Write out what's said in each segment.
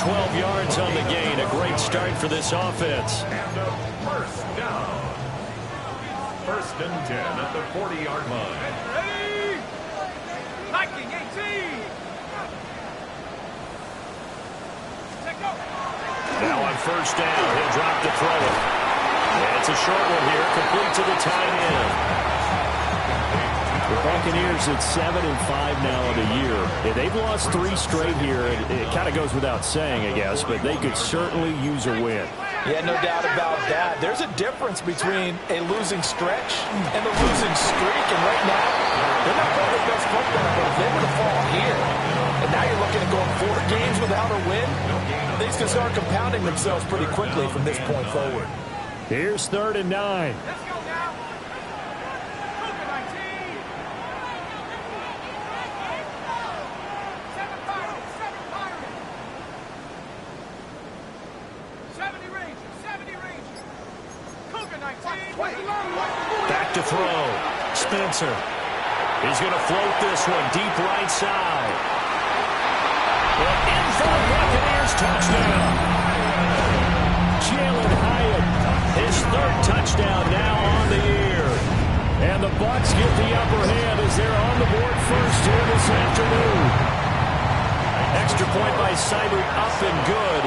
12 yards on the gain. A great start for this offense. And a first down. First and 10 at the 40-yard line. Ready? Hiking 18. Now on first down, he'll drop to throw it. And it's a short one here, complete to the tight end. The Buccaneers at 7-5 now in the year. Yeah, they've lost 3 straight here. It kind of goes without saying, I guess, but they could certainly use a win. Yeah, no doubt about that. There's a difference between a losing stretch and a losing streak. And right now, they're not playing their best football, but if they were to fall here, and now you're looking at going 4 games without a win, things can start compounding themselves pretty quickly from this point forward. Here's 3rd and 9. Let's go now. Cougar 19. 7 Pirates. 7 Pirates. 70 Rangers. 70 Rangers. Cougar 19. Back to throw. Spencer. He's going to float this one deep right side. In for the Buccaneers touchdown. Jalen Hyatt, his 3rd touchdown now on the year. And the Bucs get the upper hand as they're on the board first here this afternoon. Extra point by Seibert up and good.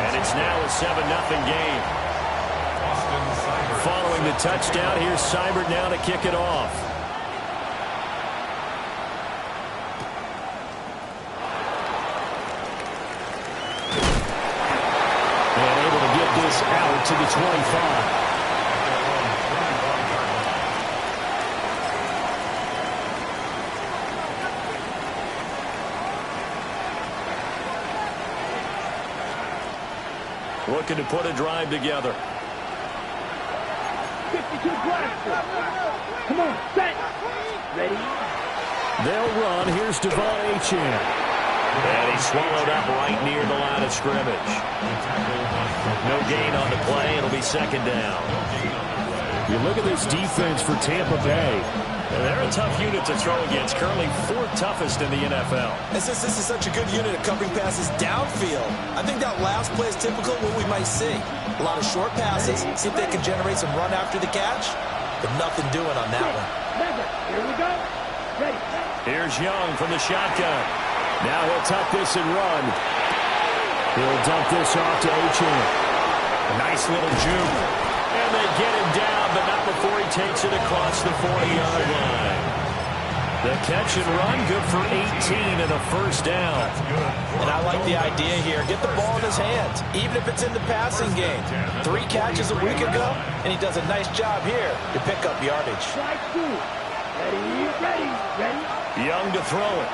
And it's now a 7-0 game. Following the touchdown, here's Seibert now to kick it off. Out to the 25. Looking to put a drive together. 52 blasters. Come on, set. Ready? They'll run. Here's Devon Achane. And he's swallowed up right near the line of scrimmage. No gain on the play. It'll be 2nd down. You look at this defense for Tampa Bay. They're a tough unit to throw against. Currently 4th toughest in the NFL. And since this is such a good unit of covering passes downfield, I think that last play is typical of what we might see. A lot of short passes, see if they can generate some run after the catch, but nothing doing on that one. Here we go. Ready. Here's Young from the shotgun. Now he'll tuck this and run. He'll dump this off to Achane. Nice little juke. And they get him down, but not before he takes it across the 40-yard line. The catch and run, good for 18 and a first down. And I like the idea here. Get the ball in his hands, even if it's in the passing game. 3 catches a week ago, and he does a nice job here to pick up yardage. Strike 2. Ready. Young to throw it.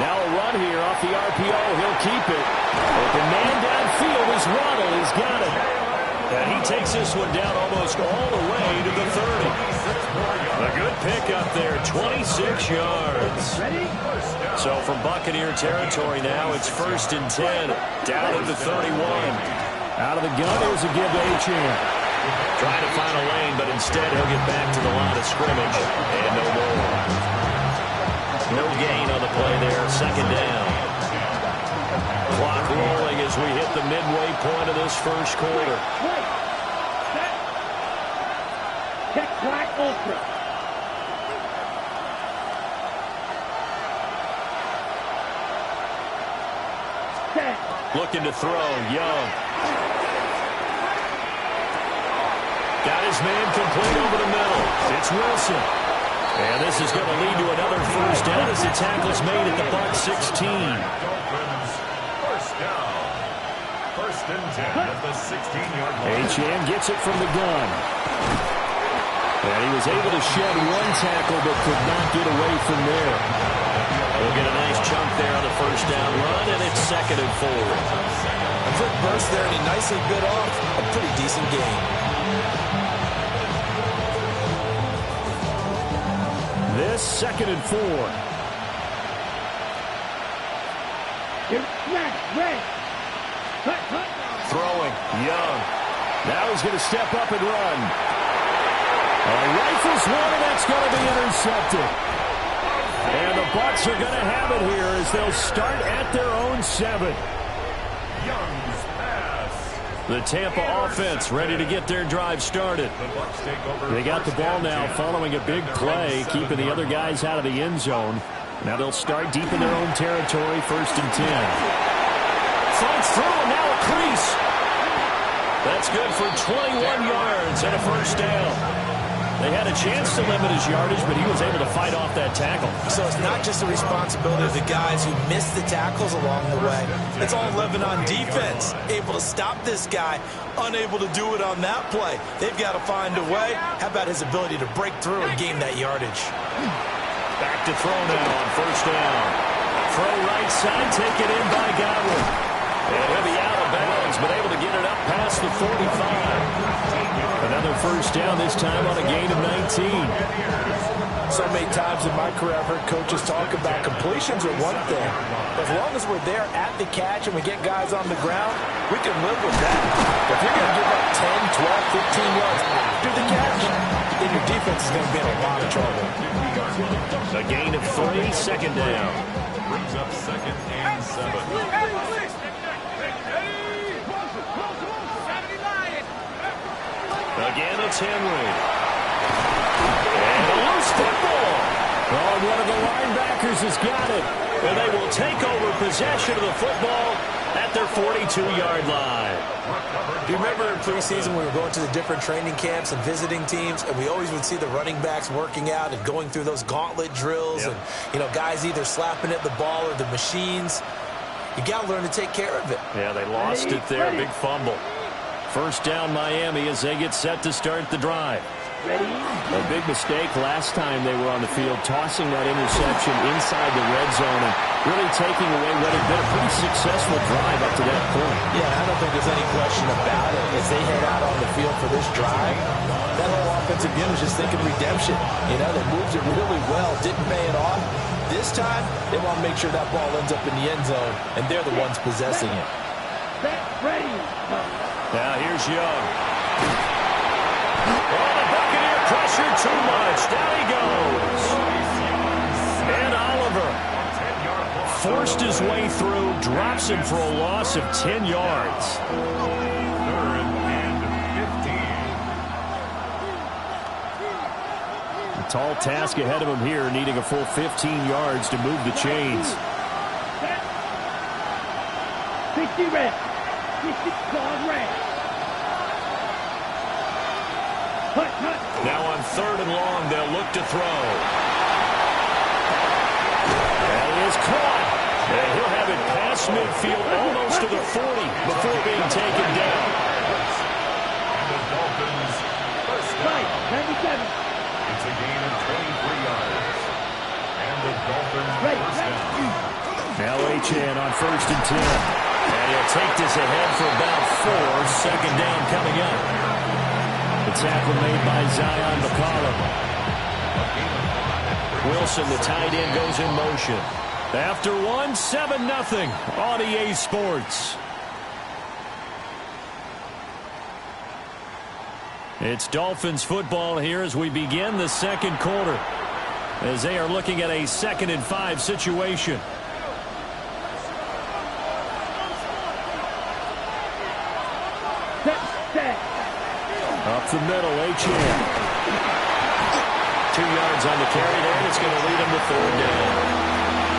Now a run here off the RPO. He'll keep it. Open man downfield is Waddle. He's got it. And he takes this one down almost all the way to the 30. A good pickup there, 26 yards. So from Buccaneer territory now, it's 1st and 10. Down at the 31. Out of the gun, here's a give to Achane. Trying to find a lane, but instead he'll get back to the line of scrimmage. And no more. No gain on the play there, 2nd down. Clock rolling as we hit the midway point of this first quarter. Check flag ultra. Looking to throw, Young. Got his man complete over the middle. It's Wilson. And this is going to lead to another first down as the tackle's made at the Bucs 16. First down. 1st and 10 at the 16-yard line. Achane gets it from the gun. And he was able to shed 1 tackle but could not get away from there. We'll get a nice chunk there on the first down run, and it's 2nd and 4. A quick burst there, and he nicely bit off a pretty decent game. This 2nd and 4. Throwing, Young. Now he's going to step up and run. Rifles one, and that's going to be intercepted. And the Bucs are going to have it here as they'll start at their own 7. Young's pass. The Tampa offense ready to get their drive started. The Bucs take over. They got the ball now following a big play, keeping the other guys out of the end zone. Now they'll start deep in their own territory, 1st and 10. Fights through, and now a crease. That's good for 21 yards and a 1st down. They had a chance to limit his yardage, but he was able to fight off that tackle. So it's not just the responsibility of the guys who missed the tackles along the way. It's all living on defense. Able to stop this guy, unable to do it on that play. They've got to find a way. How about his ability to break through and gain that yardage? Back to throw now on 1st down. Throw right side, taken in by Godwin. And he'll be out of bounds, but able to get it up past the 45. Another 1st down, this time on a gain of 19. So many times in my career, I've heard coaches talk about completions are one thing. As long as we're there at the catch and we get guys on the ground, we can live with that. If you're going to give up 10, 12, 15 yards after the catch, then your defense is going to be in a lot of trouble. A gain of 3, 2nd down. Brings up 2nd and 7. Again, it's Henry. And a loose football. Oh, one of the linebackers has got it. And they will take over possession of the football at their 42-yard line. Do you remember in preseason when we were going to the different training camps and visiting teams, and we always would see the running backs working out and going through those gauntlet drills, and, you know, guys either slapping at the ball or the machines. You got to learn to take care of it. Yeah, they lost it there. Big fumble. 1st down Miami as they get set to start the drive. A big mistake last time they were on the field, tossing that interception inside the red zone and really taking away what had been a pretty successful drive up to that point. Yeah, I don't think there's any question about it. As they head out on the field for this drive, that whole offensive unit was just thinking redemption. You know, they moved it really well, didn't pay it off. This time, they want to make sure that ball ends up in the end zone, and they're the ones possessing it. Now here's Young. Oh, the Buccaneer pressure too much. Down he goes. And Oliver forced his way through, drops him for a loss of 10 yards. 3rd and 15. A tall task ahead of him here, needing a full 15 yards to move the chains. 60 red. 60 red. Now on 3rd and long, they'll look to throw. That is caught. And he'll have it past midfield, almost to the 40, before being taken down. And the Dolphins 1st down. 97. It's a gain of 23 yards. And the Dolphins 1st down. Now Achane on 1st and 10. And he'll take this ahead for about 4. 2nd down coming up. The tackle made by Zion McCollum. Wilson, the tight end, goes in motion. After 1, 7-0 on EA Sports. It's Dolphins football here as we begin the 2nd quarter, as they are looking at a 2nd and 5 situation. Up the middle, Achane. 2 yards on the carry there, and it's going to lead him to 3rd down.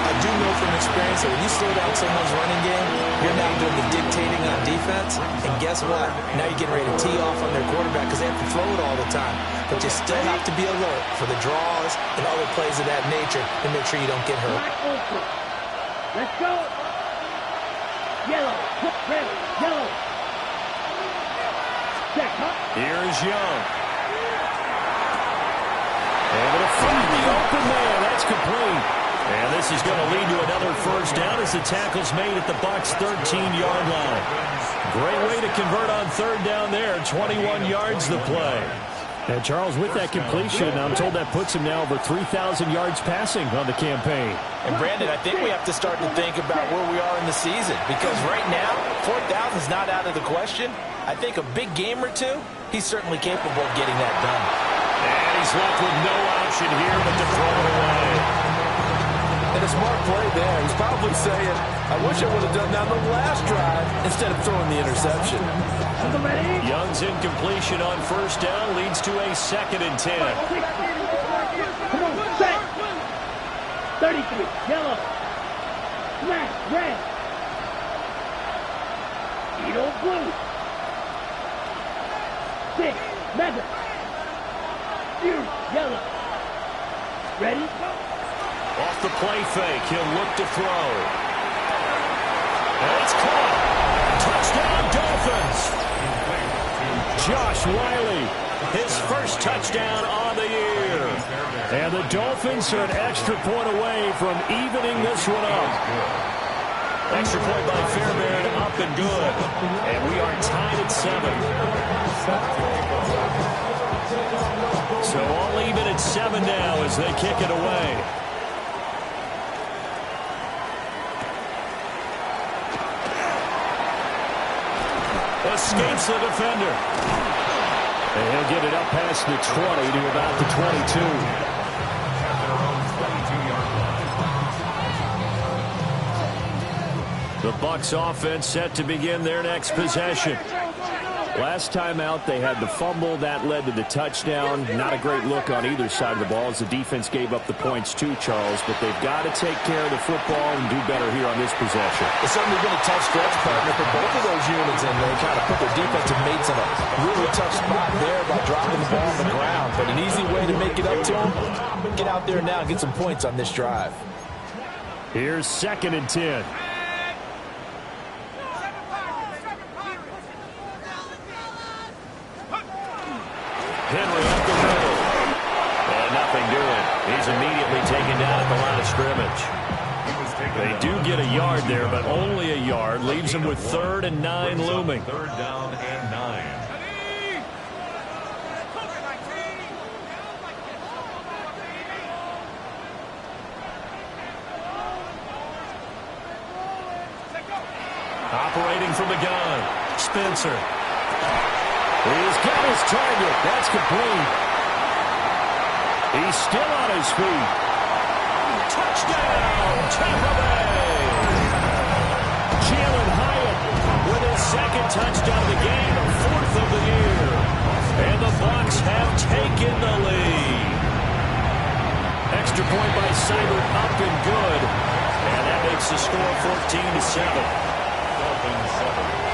I do know from experience that when you slow down someone's running game, you're now doing the dictating on defense. And guess what? Now you're getting ready to tee off on their quarterback because they have to throw it all the time. But you still have to be alert for the draws and other plays of that nature to make sure you don't get hurt. Let's go. Yellow. Red. Yellow. Here's Young. Able to find the open man. That's complete. And this is going to lead to another 1st down as the tackle's made at the Bucs' 13-yard line. Great way to convert on 3rd down there. 21 yards the play. And Charles, with that completion, I'm told that puts him now over 3,000 yards passing on the campaign. And Brandon, I think we have to start to think about where we are in the season, because right now, 4,000 is not out of the question. I think a big game or two, he's certainly capable of getting that done. And he's left with no option here but to throw it away. And a smart play there. He's probably saying, I wish I would have done that on the last drive instead of throwing the interception. Young's incompletion on first down leads to a 2nd and 10. Come on, set. 33, yellow. Smash, red. Edo blue. 6, Madden. Fury, yellow. Ready? Off the play fake, he'll look to throw. And it's caught. Touchdown, Dolphins. Josh Wiley, his first touchdown on the year. And the Dolphins are an extra point away from evening this one up. Extra point by Fairbairn, up and good. And we are tied at 7. So all even at 7 now as they kick it away. Escapes the defender. And he'll get it up past the 20 to about the 22. The Bucs offense set to begin their next possession. Last time out, they had the fumble. That led to the touchdown. Not a great look on either side of the ball as the defense gave up the points too, Charles. But they've got to take care of the football and do better here on this possession. It's certainly been a tough stretch, partner, for both of those units, and they kind of put their defensive mates in a really tough spot there by dropping the ball on the ground. But an easy way to make it up to them, get out there now and get some points on this drive. Here's 2nd and 10. Henry up the middle. And nothing doing. He's immediately taken down at the line of scrimmage. They do get a yard there, but only a yard. Leaves them with 3rd and 9 looming. 3rd down and 9. Operating from the gun. Spencer. He's got his target. That's complete. He's still on his feet. Touchdown, Tampa Bay. Jalen Hyatt with his 2nd touchdown of the game, 4th of the year. And the Bucs have taken the lead. Extra point by Seibert, up and good. And that makes the score 14-7. Dolphins 7.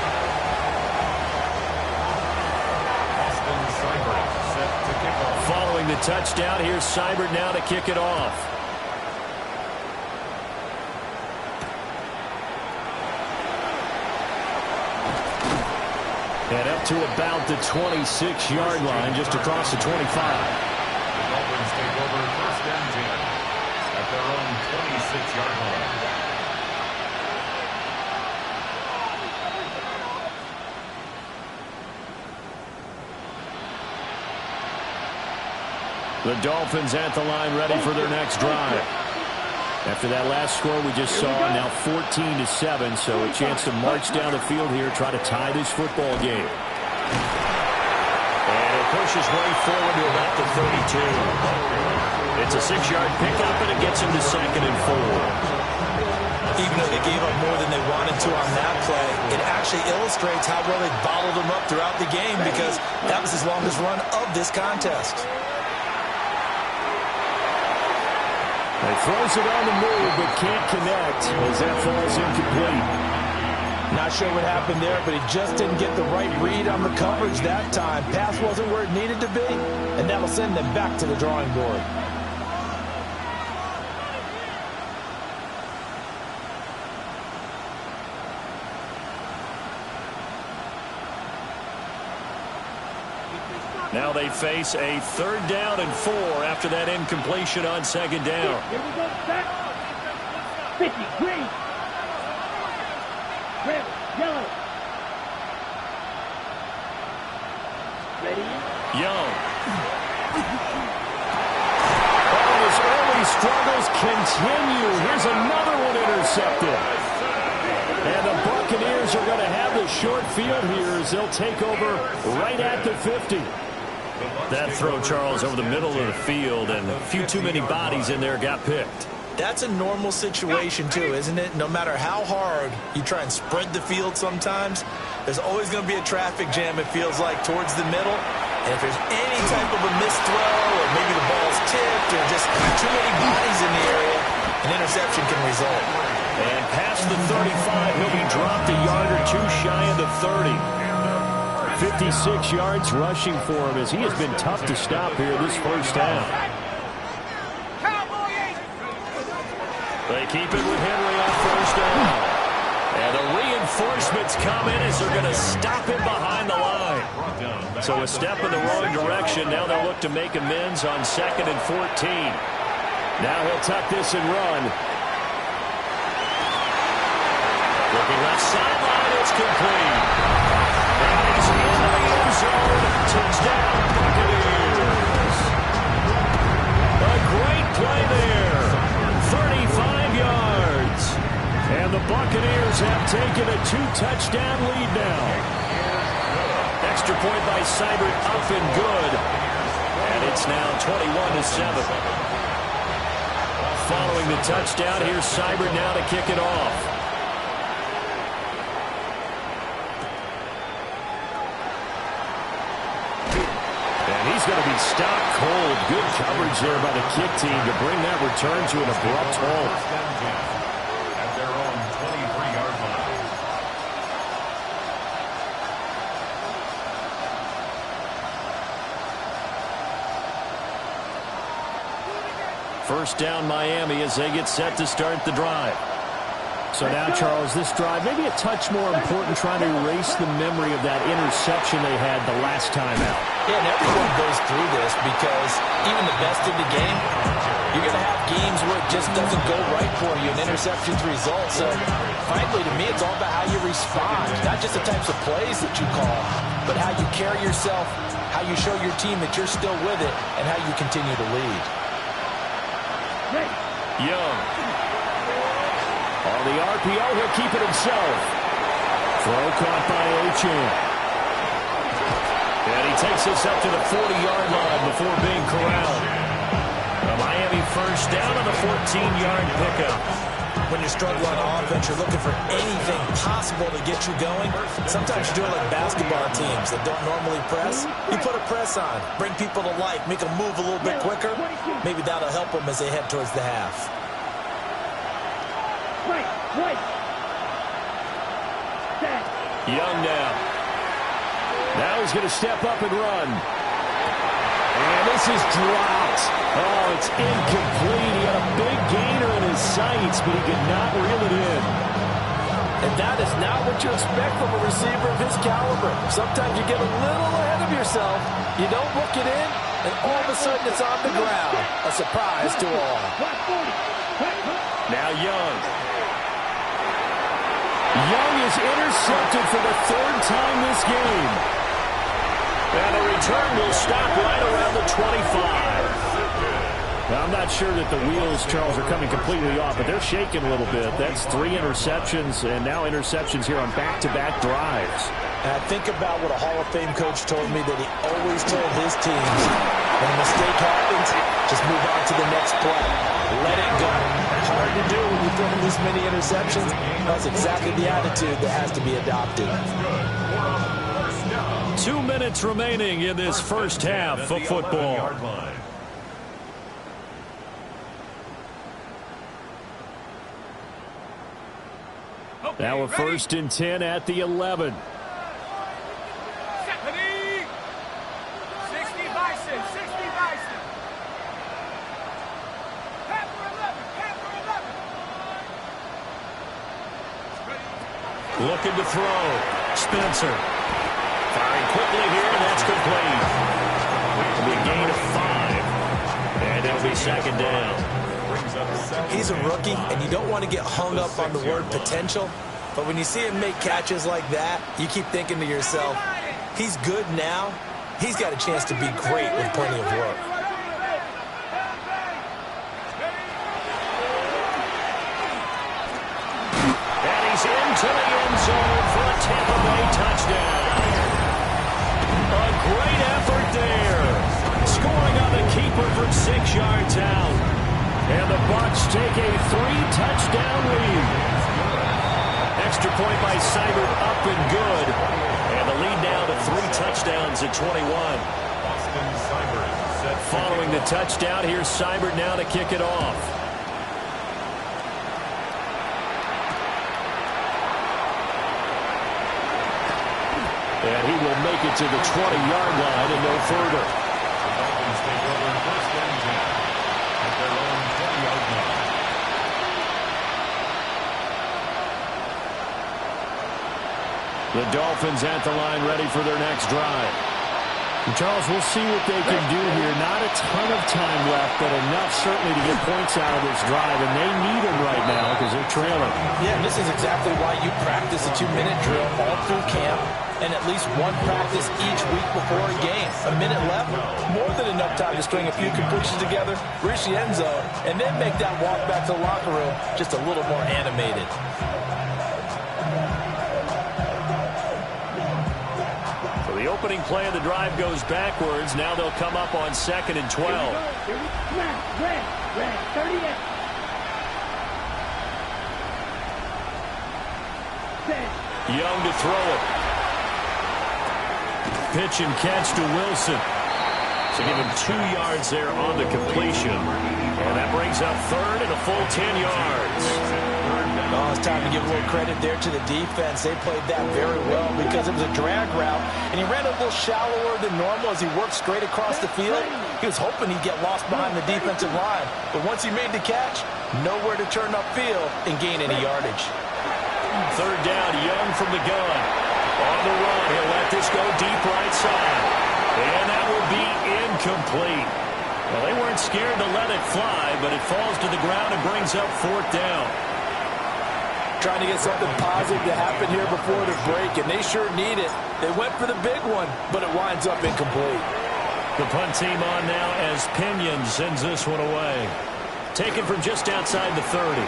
Following the touchdown, here's Seibert now to kick it off. And up to about the 26-yard line, just across the 25. The Dolphins take over 1st and 10 at their own 26-yard line. The Dolphins at the line ready for their next drive. After that last score we just saw, now 14-7, so a chance to march down the field here, try to tie this football game. And it pushes way forward to about the 32. It's a 6-yard pickup, and it gets him to 2nd and 4. Even though they gave up more than they wanted to on that play, it actually illustrates how well they bottled them up throughout the game, because that was his longest run of this contest. He throws it on the move, but can't connect as that falls incomplete. Not sure what happened there, but he just didn't get the right read on the coverage that time. Pass wasn't where it needed to be, and that'll send them back to the drawing board. Now they face a 3rd down and 4 after that incompletion on 2nd down. Here we go, set. 50, green. Red, yellow. Ready? Young. Oh, his early struggles continue. Here's another one intercepted. And the Buccaneers are going to have the short field here as they'll take over right at the 50. That throw, Charles, over the middle of the field, and a few too many bodies in there got picked. That's a normal situation, too, isn't it? No matter how hard you try and spread the field sometimes, there's always going to be a traffic jam, it feels like, towards the middle. And if there's any type of a missed throw or maybe the ball's tipped or just too many bodies in the area, an interception can result. And past the 35, he'll be dropped a yard or two shy of the 30. 56 yards rushing for him as he has been tough to stop here this first half. They keep it with Henry on first down. And the reinforcements come in as they're going to stop him behind the line. So a step in the wrong direction. Now they'll look to make amends on 2nd and 14. Now he'll tuck this and run. Looking left sideline, it's complete. And he's into the end zone. Touchdown, Buccaneers. A great play there. 35 yards. And the Buccaneers have taken a 2-touchdown lead now. Extra point by Seibert up and good. And it's now 21-7. Following the touchdown, here's Seibert now to kick it off. He's going to be stopped cold. Good coverage there by the kick team to bring that return to an abrupt halt. At their own 23-yard line. First down Miami as they get set to start the drive. So now, Charles, this drive maybe a touch more important, trying to erase the memory of that interception they had the last time out. Yeah, and everyone goes through this because even the best in the game, you're going to have games where it just doesn't go right for you, and interceptions result. So, frankly, to me, it's all about how you respond, not just the types of plays that you call, but how you carry yourself, how you show your team that you're still with it, and how you continue to lead. Young. On the RPO, he'll keep it himself. Throw caught by Achane. And he takes this up to the 40-yard line before being corralled. A Miami first down on the 14-yard pickup. When you struggle on offense, you're looking for anything possible to get you going. Sometimes you do it like basketball teams that don't normally press. You put a press on, bring people to life, make them move a little bit quicker. Maybe that'll help them as they head towards the half. Young now. Now he's going to step up and run. And this is dropped. Oh, it's incomplete. He had a big gainer in his sights, but he could not reel it in. And that is not what you expect from a receiver of his caliber. Sometimes you get a little ahead of yourself. You don't look it in, and all of a sudden it's on the ground. A surprise to all. Now Young. Young is intercepted for the 3rd time this game. And the return will stop right around the 25. Now, I'm not sure that the wheels, Charles, are coming completely off, but they're shaking a little bit. That's 3 interceptions, and now interceptions here on back-to-back drives. And I think about what a Hall of Fame coach told me that he always told his teams, when a mistake happens, just move on to the next play. Let it go. Hard to do when you throw this many interceptions. That's exactly the attitude that has to be adopted. 2 minutes remaining in this first half of football. Now a 1st and 10 at the 11. 60 Bison, 60 Bison. Half for 11, Looking to throw. Spencer. Firing quickly here, and that's complete. It'll be a gain of 5. And it'll be 2nd down. He's a rookie, and you don't want to get hung up on the word potential. But when you see him make catches like that, you keep thinking to yourself, he's good now. He's got a chance to be great with plenty of work. And he's into the end zone for a Tampa Bay touchdown. A great effort there. Scoring on the keeper from 6 yards out. And the Bucs take a 3-touchdown lead. Extra point by Seibert, up and good. And the lead now to 3 touchdowns at 21. Following the touchdown, here's Seibert now to kick it off. And he will make it to the 20-yard line and no further. The Dolphins at the line ready for their next drive. And Charles, we'll see what they can do here. Not a ton of time left, but enough certainly to get points out of this drive, and they need them right now because they're trailing. Yeah, and this is exactly why you practice a 2-minute drill all through camp and at least one practice each week before a game. A minute left, more than enough time to string a few completions together, reach the end zone, and then make that walk back to the locker room just a little more animated. The opening play of the drive goes backwards. Now they'll come up on 2nd and 12. Red, 38. Young to throw it. Pitch and catch to Wilson. So give him 2 yards there on the completion. And that brings up 3rd and a full 10 yards. Oh, it's time to give a little credit there to the defense. They played that very well because it was a drag route, and he ran a little shallower than normal as he worked straight across the field. He was hoping he'd get lost behind the defensive line, but once he made the catch, nowhere to turn upfield and gain any yardage. 3rd down, Young from the gun. On the run, he'll let this go deep right side. And that will be incomplete. Well, they weren't scared to let it fly, but it falls to the ground and brings up 4th down. Trying to get something positive to happen here before the break, and they sure need it. They went for the big one, but it winds up incomplete. The punt team on now as Pinion sends this one away. Taken from just outside the 30.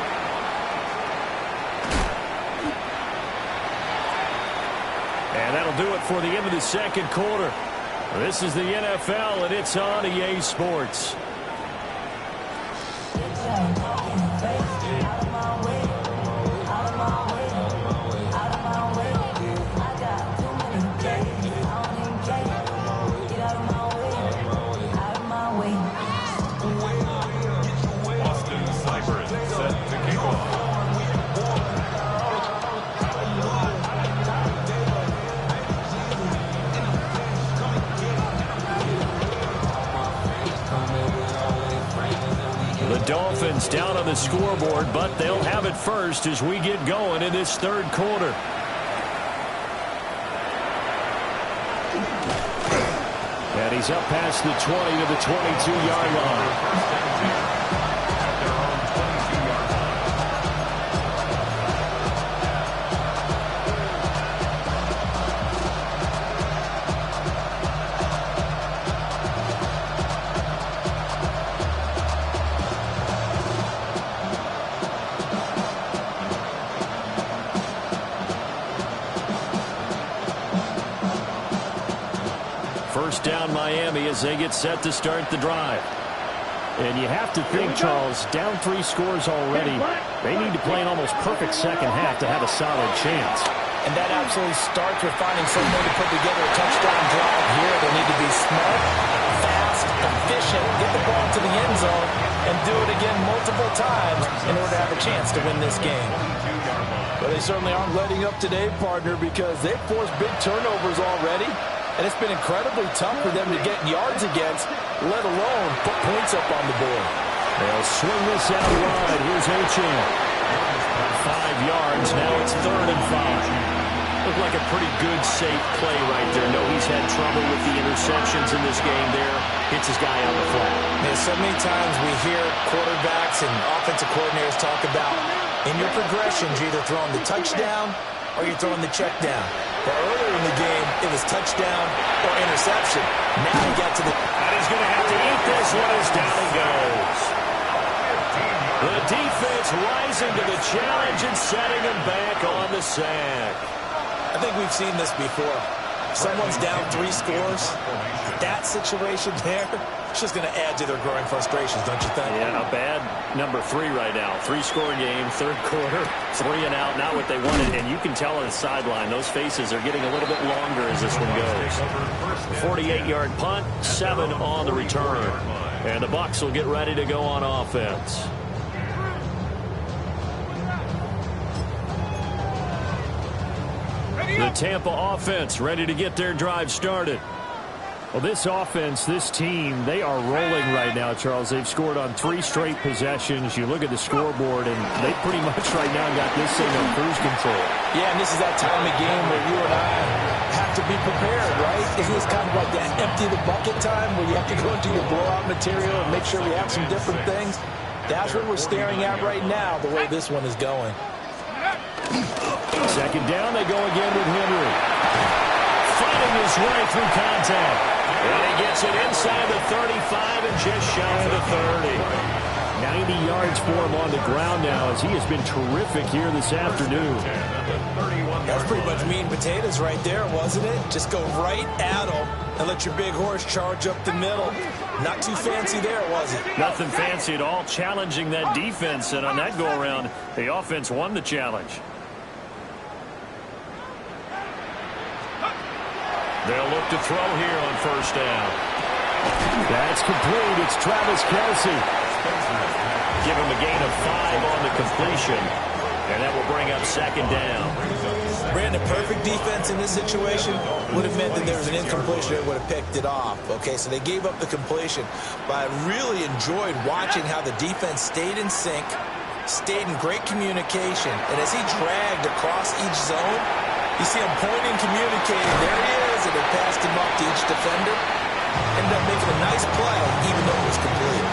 And that'll do it for the end of the 2nd quarter. This is the NFL, and it's on EA Sports. Dolphins down on the scoreboard, but they'll have it first as we get going in this 3rd quarter. And he's up past the 20 to the 22-yard line. Down Miami as they get set to start the drive. And you have to think, Charles, down 3 scores already. They need to play an almost perfect second half to have a solid chance. And that absolutely starts with finding some way to put together a touchdown drive here. They need to be smart, fast, efficient, get the ball to the end zone, and do it again multiple times in order to have a chance to win this game. But they certainly aren't letting up today, partner, because they've forced big turnovers already. And it's been incredibly tough for them to get yards against, let alone put points up on the board. They'll swing this out wide. Here's Achane. 5 yards. Now it's 3rd and 5. Looked like a pretty good, safe play right there. No, he's had trouble with the interceptions in this game there. Hits his guy on the flat. Man, so many times we hear quarterbacks and offensive coordinators talk about in your progressions, you're either throwing the touchdown or you're throwing the check down. But earlier in the game, it was touchdown or interception. Now he got to the... And he's going to have to eat this one as down he goes. The defense rising to the challenge and setting him back on the sack. I think we've seen this before. someone's down 3 scores, that situation there, it's just going to add to their growing frustrations, don't you think? Yeah, a bad number 3 right now. 3-score game, third quarter, 3 and out, not what they wanted. And you can tell on the sideline, those faces are getting a little bit longer as this one goes. 48-yard punt, 7 on the return. And the Bucs will get ready to go on offense. The Tampa offense ready to get their drive started. Well, this offense, this team, they are rolling right now, Charles. They've scored on 3 straight possessions. You look at the scoreboard, and they pretty much right now got this thing on cruise control. Yeah, and this is that time of game where you and I have to be prepared, right? Isn't this kind of like that empty the bucket time where you have to go into your blowout material and make sure we have some different things? That's what we're staring at right now, the way this one is going. Second down, they go again with Henry. Fighting his way through contact. And he gets it inside the 35 and just shy of the 30. 90 yards for him on the ground now as he has been terrific here this afternoon. That's pretty much meat and potatoes right there, wasn't it? Just go right at him and let your big horse charge up the middle. Not too fancy there, was it? Nothing fancy at all, challenging that defense. And on that go-around, the offense won the challenge. They'll look to throw here on first down. That's complete. It's Travis Kelce. Give him a gain of 5 on the completion. And that will bring up second down. Brandon, perfect defense in this situation would have meant that there was an incompletion that would have picked it off. Okay, so they gave up the completion. But I really enjoyed watching how the defense stayed in sync, stayed in great communication. And as he dragged across each zone, you see him pointing, communicating. There he is, and they passed him up to each defender. Ended up making a nice play, even though it was complete.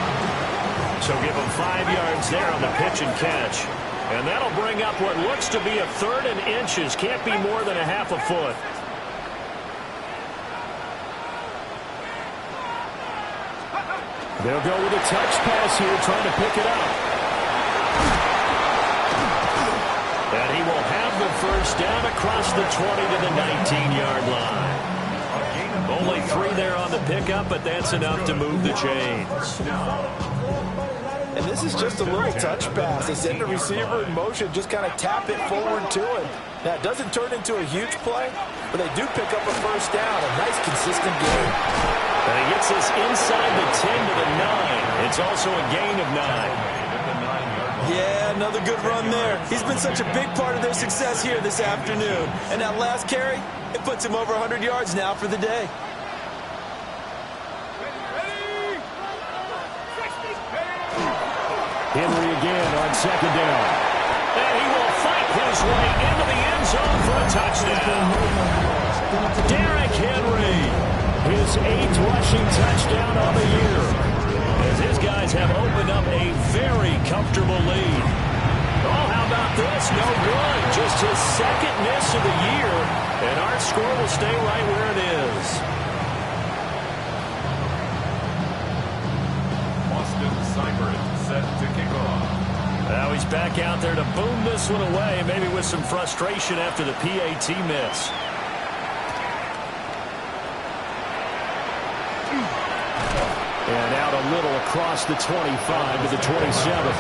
So give him 5 yards there on the pitch and catch. And that'll bring up what looks to be a 3rd and inches. Can't be more than a half a foot. They'll go with a touch pass here, trying to pick it up. And he will have the first down across the 20 to the 19-yard line. Only 3 there on the pickup, but that's enough to move the chains. And this is just a little touch pass. They send the receiver in motion, just kind of tap it forward to him. Now, it doesn't turn into a huge play, but they do pick up a first down. A nice, consistent game. And he gets this inside the 10 to the 9. It's also a gain of 9. Yeah, another good run there. He's been such a big part of their success here this afternoon. And that last carry, it puts him over 100 yards now for the day. Henry again on second down. And he will fight his way into the end zone for a touchdown. Derrick Henry, his 8th rushing touchdown on the year, as his guys have opened up a very comfortable lead. Oh, how about this? No good. Just his 2nd miss of the year, and our score will stay right where it is. Austin Seibert set to kick off. Now he's back out there to boom this one away, maybe with some frustration after the PAT miss. And out a little across the 25 to the 27.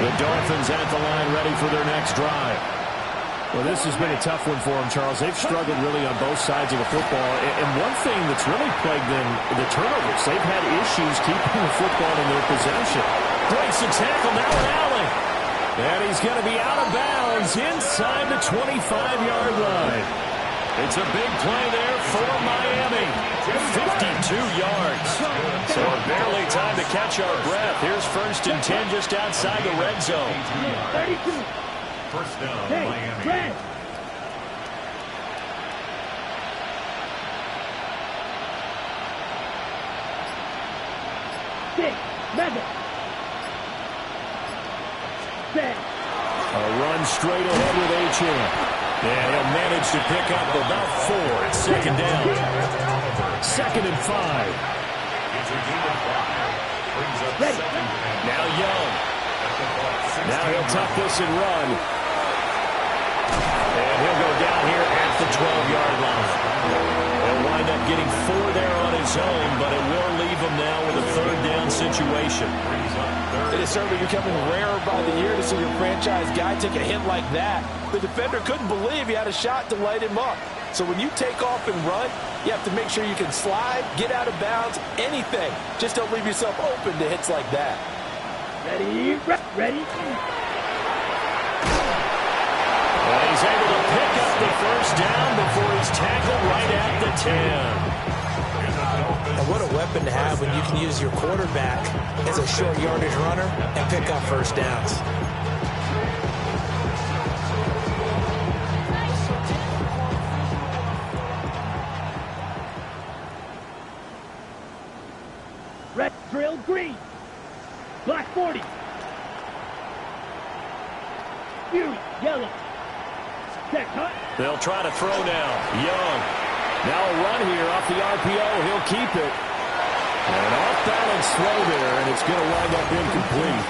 The Dolphins at the line ready for their next drive. Well, this has been a tough one for them, Charles. They've struggled really on both sides of the football. And one thing that's really plagued them, the turnovers. They've had issues keeping the football in their possession. Breaks the tackle, now an alley. And he's going to be out of bounds inside the 25-yard line. It's a big play there for Miami. 52 yards. So barely time to catch our breath. Here's 1st and 10 just outside the red zone. 32. First down, Hey, Miami. Brad. Six. Madden. Set. A run straight ahead with Achane. And he'll manage to pick up about 4. It's 2nd down. 2nd and 5. It's a gain of 5. Brings up Ready. 2nd. Now Young. Now he'll tuck this and run. And he'll go down here at the 12-yard line. He'll wind up getting 4 there on his own, but it will leave him now with a third down situation. It is certainly becoming rarer by the year to see your franchise guy take a hit like that. The defender couldn't believe he had a shot to light him up. So when you take off and run, you have to make sure you can slide, get out of bounds, anything. Just don't leave yourself open to hits like that. Ready, ready. And he's able to pick up the first down before he's tackled right at the 10. And what a weapon to have when you can use your quarterback as a short yardage runner and pick up first downs. Red drill green. Black 40. Fury yellow. Check hut. They'll try to throw now. Young. Now a run here off the RPO. He'll keep it. And an off-balance throw there, and it's going to wind up incomplete.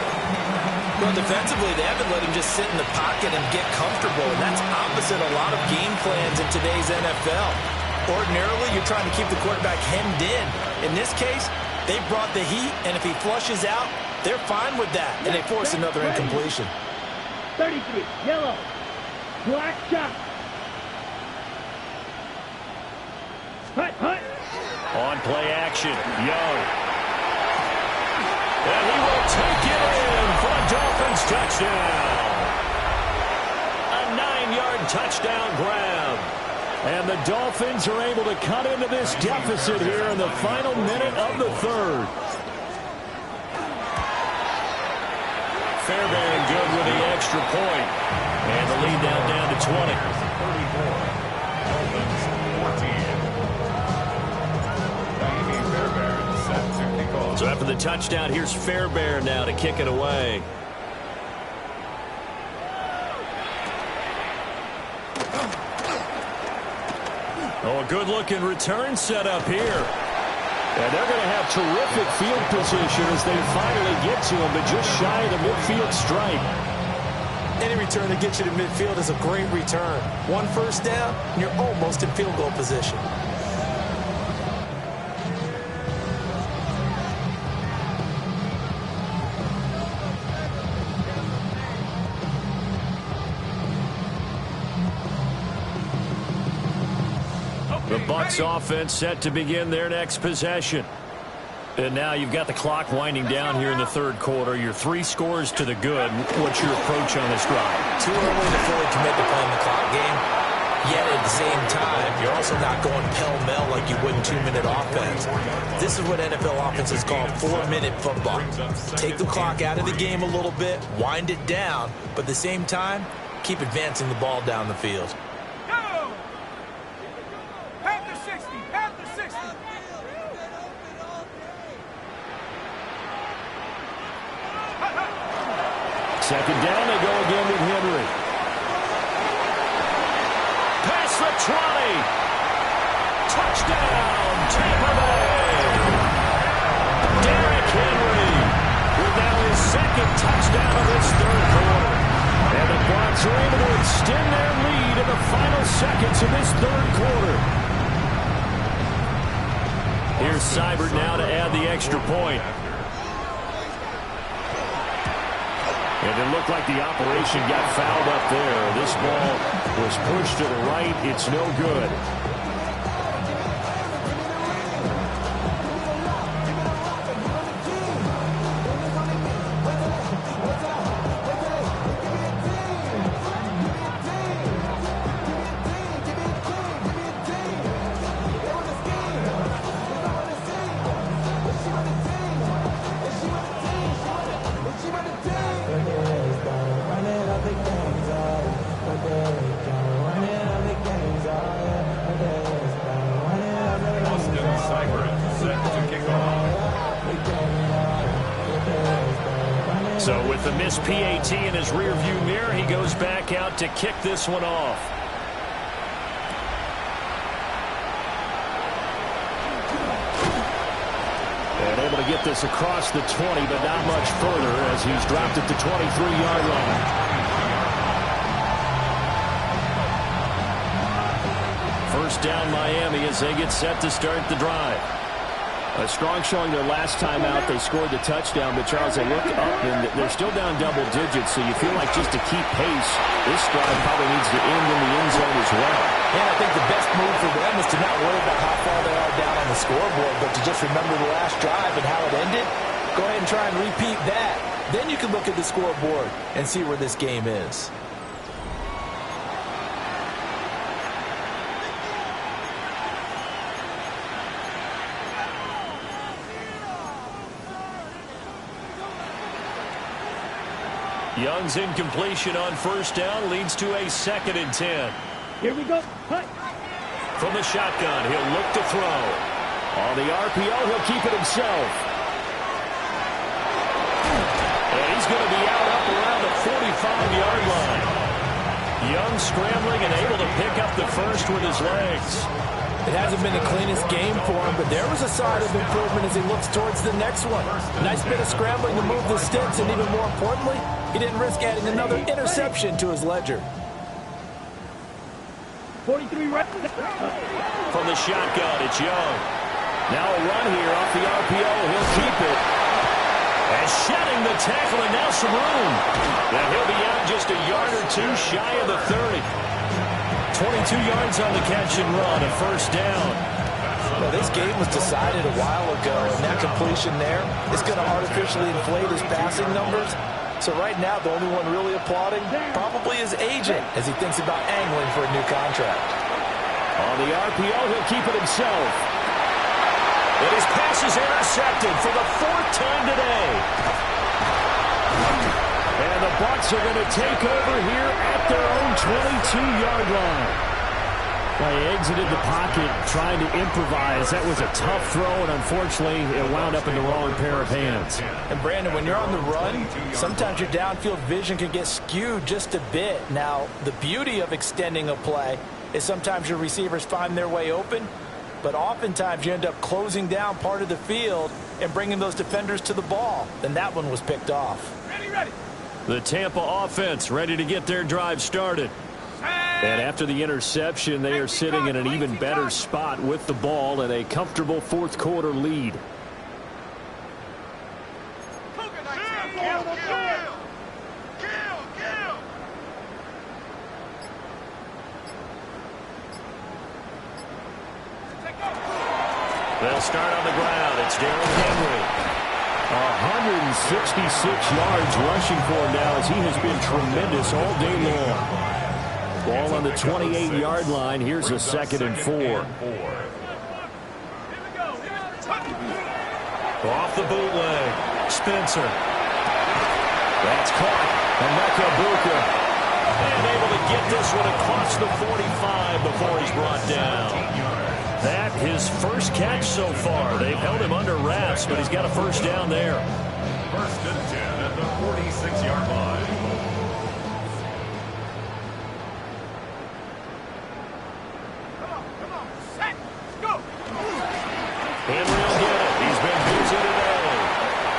Well, defensively, they haven't let him just sit in the pocket and get comfortable, and that's opposite a lot of game plans in today's NFL. Ordinarily, you're trying to keep the quarterback hemmed in. In this case, they brought the heat, and if he flushes out, they're fine with that, and they force another incompletion. 33 yellow. Black shot. Hut, hut. On play action, Young. And he will take it in for a Dolphins touchdown. A 9-yard touchdown grab. And the Dolphins are able to cut into this deficit here in the final minute of the third. Fairbairn good with the extra point. And the lead now down to 20. 34. So after the touchdown, here's Fairbairn now to kick it away. Oh, a good-looking return set up here. And they're going to have terrific field position as they finally get to him, but just shy of the midfield stripe. Any return that gets you to midfield is a great return. One first down, and you're almost in field goal position. The Bucs offense set to begin their next possession. And now you've got the clock winding down here in the third quarter. You're 3 scores to the good. What's your approach on this drive? Too early to fully commit to playing the clock game. Yet at the same time, you're also not going pell-mell like you would in 2-minute offense. This is what NFL offenses call 4-minute football. Take the clock out of the game a little bit, wind it down, but at the same time, keep advancing the ball down the field. Second down, they go again with Henry. Past the 20. Touchdown, Tampa Bay. Derrick Henry with now his second touchdown of this third quarter. And the Bucs are able to extend their lead in the final seconds of this third quarter. Here's Seibert now to add the extra point. And it looked like the operation got fouled up there. This ball was pushed to the right. It's no good. So with the missed PAT in his rearview mirror, he goes back out to kick this one off. And able to get this across the 20, but not much further as he's dropped at the 23-yard line. First down Miami as they get set to start the drive. A strong showing their last time out. They scored the touchdown, but Charles, they look up and they're still down double digits, so you feel like just to keep pace, this drive probably needs to end in the end zone as well. And I think the best move for them is to not worry about how far they are down on the scoreboard, but to just remember the last drive and how it ended. Go ahead and try and repeat that. Then you can look at the scoreboard and see where this game is. Young's incompletion on first down leads to a 2nd and 10. Here we go. Cut. From the shotgun, he'll look to throw. On the RPO, he'll keep it himself. And he's going to be out up around the 45-yard line. Young scrambling and able to pick up the first with his legs. It hasn't been the cleanest game for him, but there was a sign of improvement as he looks towards the next one. Nice bit of scrambling to move the sticks, and even more importantly, he didn't risk adding another interception to his ledger. 43 right. From the shotgun, it's Young. Now a run here off the RPO. He'll keep it. And shedding the tackle, and now some room. And he'll be out just a yard or two shy of the 30. 22 yards on the catch and run, a first down. Well, this game was decided a while ago, and that completion there is going to artificially inflate his passing numbers. So right now, the only one really applauding probably his agent as he thinks about angling for a new contract. On the RPO, he'll keep it himself. And his pass is intercepted for the 4th time today. And the Bucs are going to take over here at their own 22-yard line. They exited the pocket trying to improvise. That was a tough throw, and unfortunately, it wound up in the wrong pair of hands. And Brandon, when you're on the run, sometimes your downfield vision can get skewed just a bit. Now, the beauty of extending a play is sometimes your receivers find their way open, but oftentimes you end up closing down part of the field and bringing those defenders to the ball. And that one was picked off. Ready. The Tampa offense ready to get their drive started. And after the interception, they are sitting in an even better spot with the ball and a comfortable 4th quarter lead. They'll start on the ground. It's Derrick Henry. 166 yards rushing for him now as he has been tremendous all day long. Ball on the 28-yard line. Here's a 2nd and 4. Off the bootleg. Spencer. That's caught. Emeka Buka. And able to get this one across the 45 before he's brought down. That his first catch so far. They've held him under wraps, but he's got a first down there. 1st and 10 at the 46-yard line. Henry will get it. He's been busy today.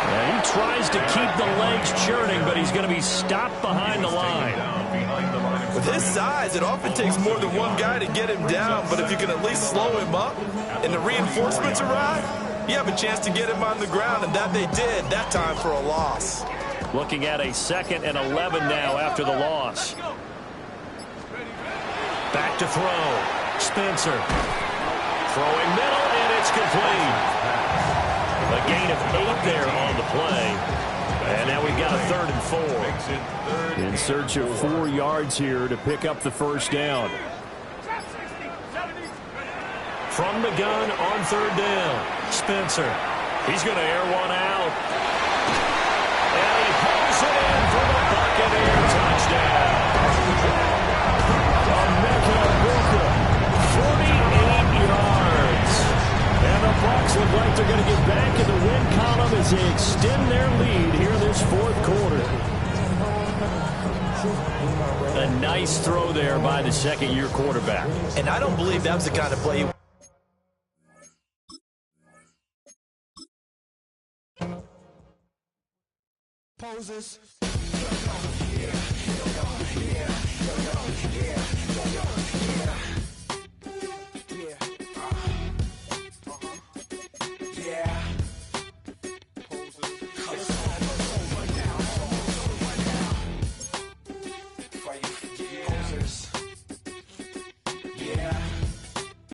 And he tries to keep the legs churning, but he's going to be stopped behind the line. With his size, it often takes more than one guy to get him down, but if you can at least slow him up and the reinforcements arrive, you have a chance to get him on the ground, and that they did, that time for a loss. Looking at a 2nd and 11 now after the loss. Back to throw. Spencer. Throwing middle, and it's complete. A gain of 8 there on the play. And now we've got a 3rd and 4. In search of 4 yards here to pick up the first down. From the gun on 3rd down. Spencer. He's going to air one out. And he pulls it in for the Buccaneer touchdown. Emeka Buka, 48 yards. And the Bucs look like they're going to get back in the win column as they extend their lead here this 4th quarter. A nice throw there by the 2nd-year quarterback. And I don't believe that was the kind of play poses.